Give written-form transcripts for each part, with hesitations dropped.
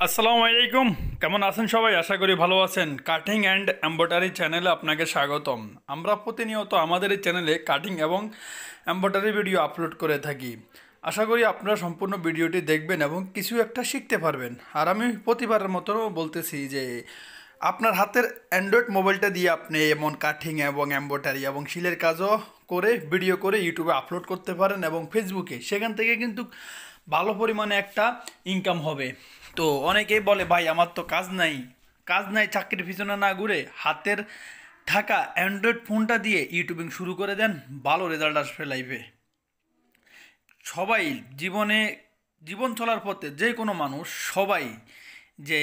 আসসালামু আলাইকুম। কেমন আছেন সবাই? আশা করি ভালো আছেন। কাটিং অ্যান্ড এমব্রয়ডারি চ্যানেলে আপনাকে স্বাগতম। আমরা প্রতিনিয়ত আমাদের এই চ্যানেলে কাটিং এবং এমব্রয়ডারি ভিডিও আপলোড করে থাকি। আশা করি আপনারা সম্পূর্ণ ভিডিওটি দেখবেন এবং কিছু একটা শিখতে পারবেন। আর আমি প্রতিবারের মতো বলতেছি যে আপনার হাতের অ্যান্ড্রয়েড মোবাইলটা দিয়ে আপনি এমন কাটিং এবং এমব্রয়ডারি এবং শিলের কাজও করে ভিডিও করে ইউটিউবে আপলোড করতে পারেন এবং ফেসবুকে, সেখান থেকে কিন্তু ভালো পরিমাণে একটা ইনকাম হবে। তো অনেকেই বলে ভাই আমার তো কাজ নাই, চাকরির পিছনে না ঘুরে হাতের থাকা অ্যান্ড্রয়েড ফোনটা দিয়ে ইউটিউবিং শুরু করে দেন, ভালো রেজাল্ট আসবে লাইফে। সবাই জীবনে জীবন চলার পথে যে কোনো মানুষ সবাই যে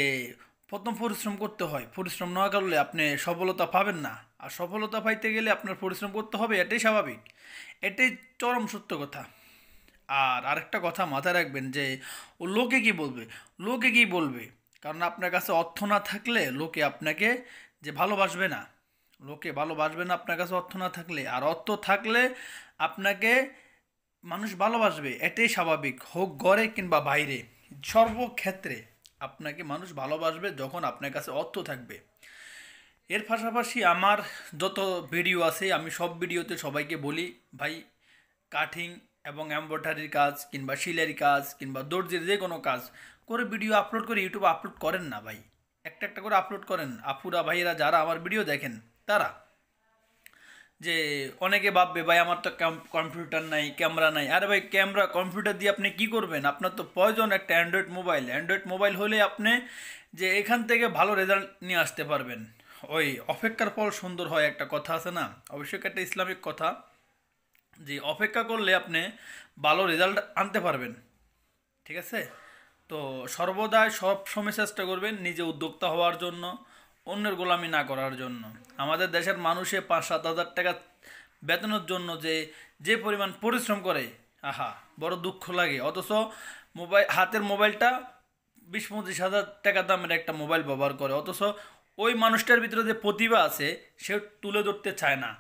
প্রথম পরিশ্রম করতে হয়, পরিশ্রম না করলে আপনি সফলতা পাবেন না। আর সফলতা পাইতে গেলে আপনার পরিশ্রম করতে হবে, এটাই স্বাভাবিক, এটাই চরম সত্য কথা। আর আরেকটা কথা মাথায় রাখবেন যে ও লোকে কি বলবে, কারণ আপনার কাছে অর্থ না থাকলে লোকে আপনাকে যে ভালোবাসবে না, লোকে ভালোবাসবে না আপনার কাছে অর্থ না থাকলে। আর অর্থ থাকলে আপনাকে মানুষ ভালোবাসবে, এটাই স্বাভাবিক, হোক ঘরে কিংবা বাইরে, সর্বক্ষেত্রে আপনাকে মানুষ ভালোবাসবে যখন আপনার কাছে অর্থ থাকবে। এর পাশাপাশি আমার যত ভিডিও আছে আমি সব ভিডিওতে সবাইকে বলি, ভাই কাটিং এবং এমব্রয়ডারির কাজ কিংবা শিলের কাজ কিংবা দর্জির যে কোনো কাজ করে ভিডিও আপলোড করে ইউটিউবে আপলোড করেন না ভাই, একটা একটা করে আপলোড করেন। আপুরা ভাইয়েরা যারা আমার ভিডিও দেখেন তারা যে অনেকে ভাববে ভাই আমার তো কম্পিউটার নাই, ক্যামেরা নাই। আরে ভাই ক্যামেরা কম্পিউটার দিয়ে আপনি কি করবেন? আপনার তো প্রয়োজন একটা অ্যান্ড্রয়েড মোবাইল হলে আপনি যে এখান থেকে ভালো রেজাল্ট নিয়ে আসতে পারবেন। ওই অপেক্ষার ফল সুন্দর হয় একটা কথা আছে না, অবশ্যই একটা ইসলামিক কথা, যে অপেক্ষা করলে আপনি ভালো রেজাল্ট আনতে পারবেন। ঠিক আছে? তো সর্বদাই সব সময় চেষ্টা করবেন নিজে উদ্যোক্তা হওয়ার জন্য, অন্যের গোলামি না করার জন্য। আমাদের দেশের মানুষে 5-7 হাজার টাকা বেতনের জন্য যে যে পরিমাণ পরিশ্রম করে, আহা বড় দুঃখ লাগে। অথচ হাতের মোবাইলটা 20-25 হাজার টাকা দামের একটা মোবাইল ব্যবহার করে, অথচ ওই মানুষটার ভিতরে যে প্রতিভা আছে সে তুলে ধরতে চায় না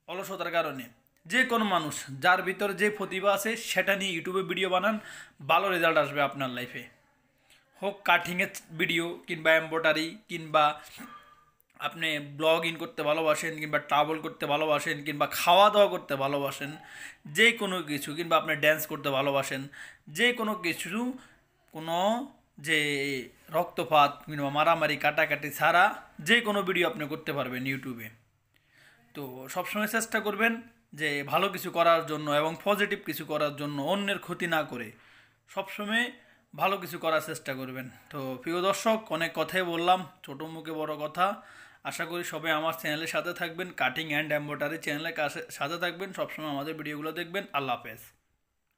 অলসতার কারণে। যে কোনো মানুষ যার ভিতরে যে প্রতিভা আছে সেটা নিয়ে ইউটিউবে ভিডিও বানান, ভালো রেজাল্ট আসবে আপনার লাইফে। হোক কাটিংয়ের ভিডিও কিংবা এমব্রয়ডারি কিংবা আপনি ব্লগ ইন করতে ভালোবাসেন কিংবা ট্রাভেল করতে ভালোবাসেন কিংবা খাওয়া দাওয়া করতে ভালোবাসেন, যে কোনো কিছু, কিংবা আপনি ড্যান্স করতে ভালোবাসেন, যে কোনো কিছু, কোনো যে রক্তপাত কিংবা মারামারি কাটাকাটি ছাড়া যে কোনো ভিডিও আপনি করতে পারবেন ইউটিউবে। তো সবসময় চেষ্টা করবেন যে ভালো কিছু করার জন্য এবং পজিটিভ কিছু করার জন্য, অন্যের ক্ষতি না করে সবসময় ভালো কিছু করার চেষ্টা করবেন। তো প্রিয় দর্শক, অনেক কথাই বললাম, ছোটো মুখে বড় কথা। আশা করি সবাই আমার চ্যানেলের সাথে থাকবেন, কাটিং অ্যান্ড এমব্রয়ডারি চ্যানেলের সাথে থাকবেন, সবসময় আমাদের ভিডিওগুলো দেখবেন। আল্লাহ হাফেজ।